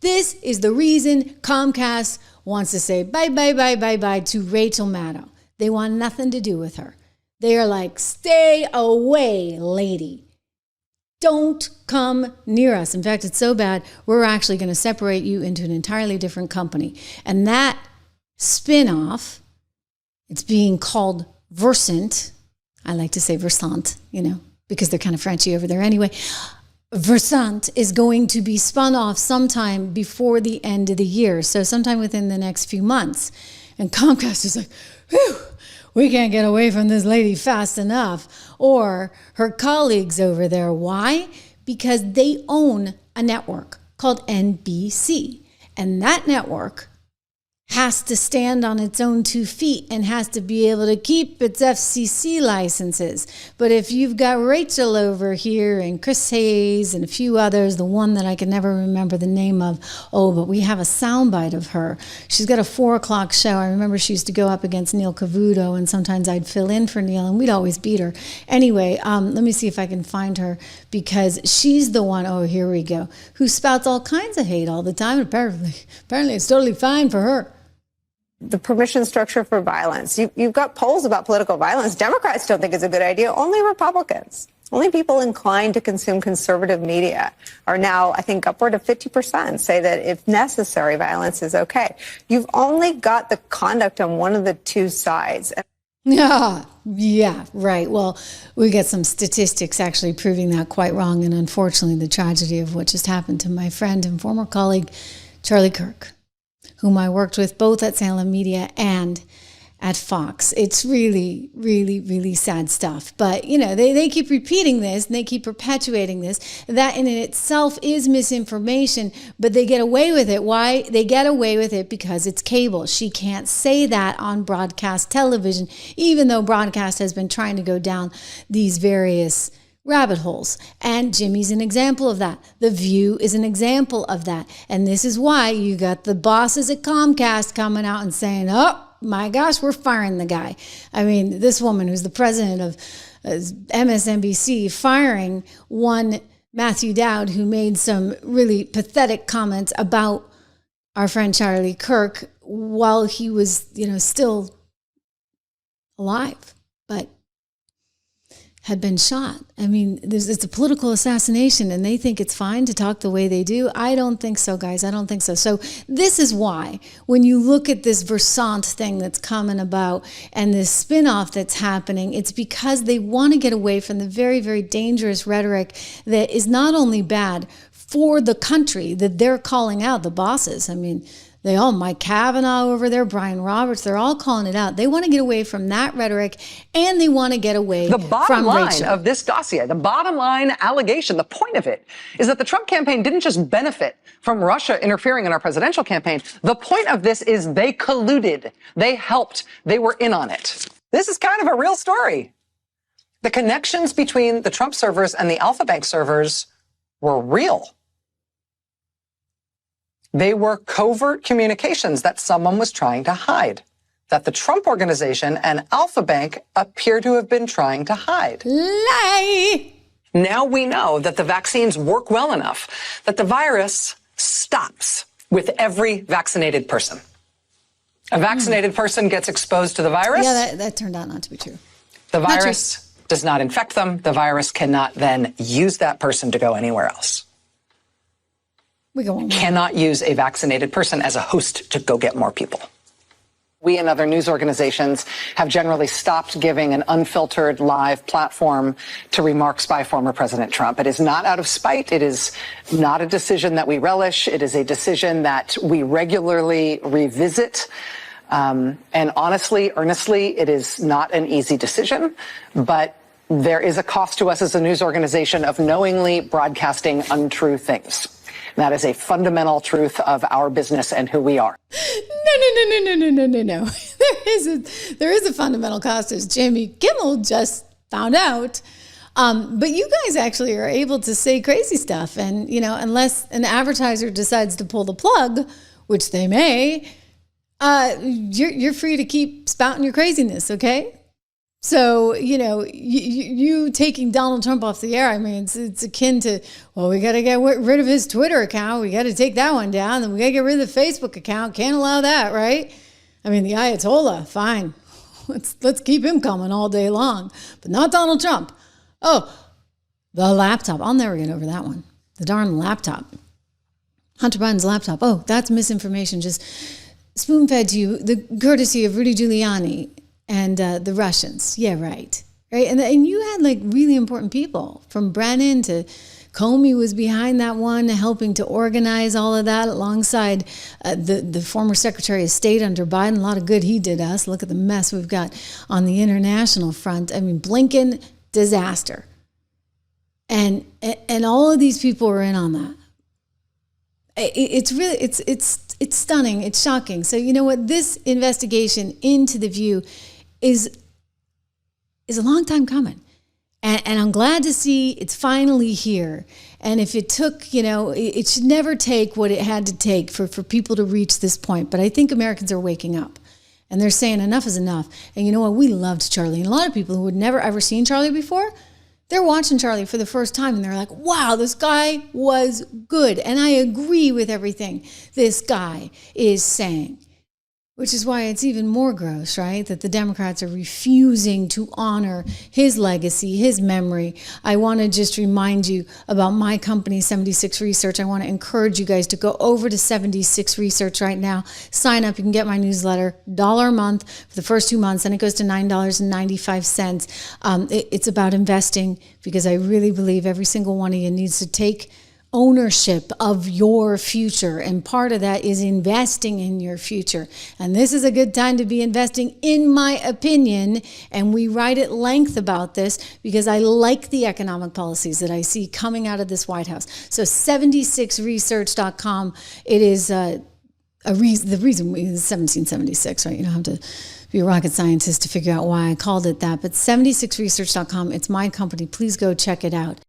This is the reason Comcast wants to say bye, bye, bye, bye, bye to Rachel Maddow. They want nothing to do with her. They are like, stay away, lady. Don't come near us. In fact, it's so bad, we're actually going to separate you into an entirely different company. And that spin-off, it's being called Versant. I like to say Versant, because they're kind of Frenchy over there anyway. Versant is going to be spun off sometime before the end of the year. So sometime within the next few months. And Comcast is like, whew, we can't get away from this lady fast enough. Or her colleagues over there. Why? Because they own a network called NBC. And that network has to stand on its own 2 feet and has to be able to keep its FCC licenses. But if you've got Rachel over here and Chris Hayes and a few others, the one that I can never remember the name of, but we have a soundbite of her. She's got a 4:00 show. I remember she used to go up against Neil Cavuto, and sometimes I'd fill in for Neil, and we'd always beat her. Anyway, let me see if I can find her, because she's the one, here we go, who spouts all kinds of hate all the time. Apparently it's totally fine for her. The permission structure for violence. You've got polls about political violence. Democrats don't think it's a good idea. Only Republicans, only people inclined to consume conservative media are now, I think, upward of 50% say that if necessary, violence is okay. You've only got the conduct on one of the two sides. Yeah, right. Well, we get some statistics actually proving that quite wrong. And unfortunately, the tragedy of what just happened to my friend and former colleague, Charlie Kirk, whom I worked with both at Salem Media and at Fox. It's really, really, really sad stuff. But, they keep repeating this and they keep perpetuating this. That in itself is misinformation, but they get away with it. Why? They get away with it because it's cable. She can't say that on broadcast television, even though broadcast has been trying to go down these various rabbit holes. And Jimmy's an example of that. The View is an example of that. And this is why you got the bosses at Comcast coming out and saying, oh my gosh, we're firing the guy. I mean, this woman who's the president of MSNBC firing one Matthew Dowd who made some really pathetic comments about our friend Charlie Kirk while he was, still alive, but had been shot. I mean, it's a political assassination and they think it's fine to talk the way they do. I don't think so, guys. I don't think so. So this is why when you look at this Versant thing that's coming about and this spin-off that's happening, it's because they want to get away from the very, very dangerous rhetoric that is not only bad for the country that they're calling out, the bosses. I mean, they all, Mike Kavanaugh over there, Brian Roberts, they're all calling it out. They want to get away from that rhetoric and they want to get away from Rachel. The bottom line of this dossier, the bottom line allegation, the point of it is that the Trump campaign didn't just benefit from Russia interfering in our presidential campaign. The point of this is they colluded, they helped, they were in on it. This is kind of a real story. The connections between the Trump servers and the Alpha Bank servers were real. They were covert communications that someone was trying to hide, that the Trump organization and Alpha Bank appear to have been trying to hide. Lie! Now we know that the vaccines work well enough that the virus stops with every vaccinated person. A vaccinated person gets exposed to the virus. Yeah, that turned out not to be true. The virus does not infect them. The virus cannot then use that person to go anywhere else. We go on. Cannot use a vaccinated person as a host to go get more people. We and other news organizations have generally stopped giving an unfiltered live platform to remarks by former President Trump. It is not out of spite. It is not a decision that we relish. It is a decision that we regularly revisit. And honestly, earnestly, it is not an easy decision, but there is a cost to us as a news organization of knowingly broadcasting untrue things. That is a fundamental truth of our business and who we are. No. There is a fundamental cost, as Jimmy Kimmel just found out. But you guys actually are able to say crazy stuff. And, unless an advertiser decides to pull the plug, which they may, you're free to keep spouting your craziness, okay? So, you taking Donald Trump off the air, I mean, it's akin to, well, we got to get rid of his Twitter account. We got to take that one down. Then we got to get rid of the Facebook account. Can't allow that, right? I mean, the Ayatollah, fine. Let's keep him coming all day long, but not Donald Trump. Oh, the laptop. I'll never get over that one. The darn laptop. Hunter Biden's laptop. Oh, that's misinformation. Just spoon-fed to you, the courtesy of Rudy Giuliani and the Russians. Yeah, right. Right. And you had like really important people, from Brennan to Comey was behind that one, helping to organize all of that alongside the former Secretary of State under Biden. A lot of good he did us. Look at the mess we've got on the international front. I mean, Blinken, disaster. And all of these people were in on that. It's really, it's stunning. It's shocking. So you know what? This investigation into The View is a long time coming. And I'm glad to see it's finally here. And if it took, it should never take what it had to take for people to reach this point. But I think Americans are waking up. And they're saying enough is enough. And you know what? We loved Charlie. And a lot of people who had never ever seen Charlie before, they're watching Charlie for the first time. And they're like, wow, this guy was good. And I agree with everything this guy is saying. Which is why it's even more gross, right? That the Democrats are refusing to honor his legacy, his memory. I want to just remind you about my company, 76 Research. I want to encourage you guys to go over to 76 Research right now. Sign up. You can get my newsletter, $1 a month for the first 2 months, and it goes to $9.95. It's about investing, because I really believe every single one of you needs to take ownership of your future. And part of that is investing in your future. And this is a good time to be investing, in my opinion. And we write at length about this because I like the economic policies that I see coming out of this White House. So 76research.com. It is the reason is 1776, right? You don't have to be a rocket scientist to figure out why I called it that. But 76research.com, it's my company. Please go check it out.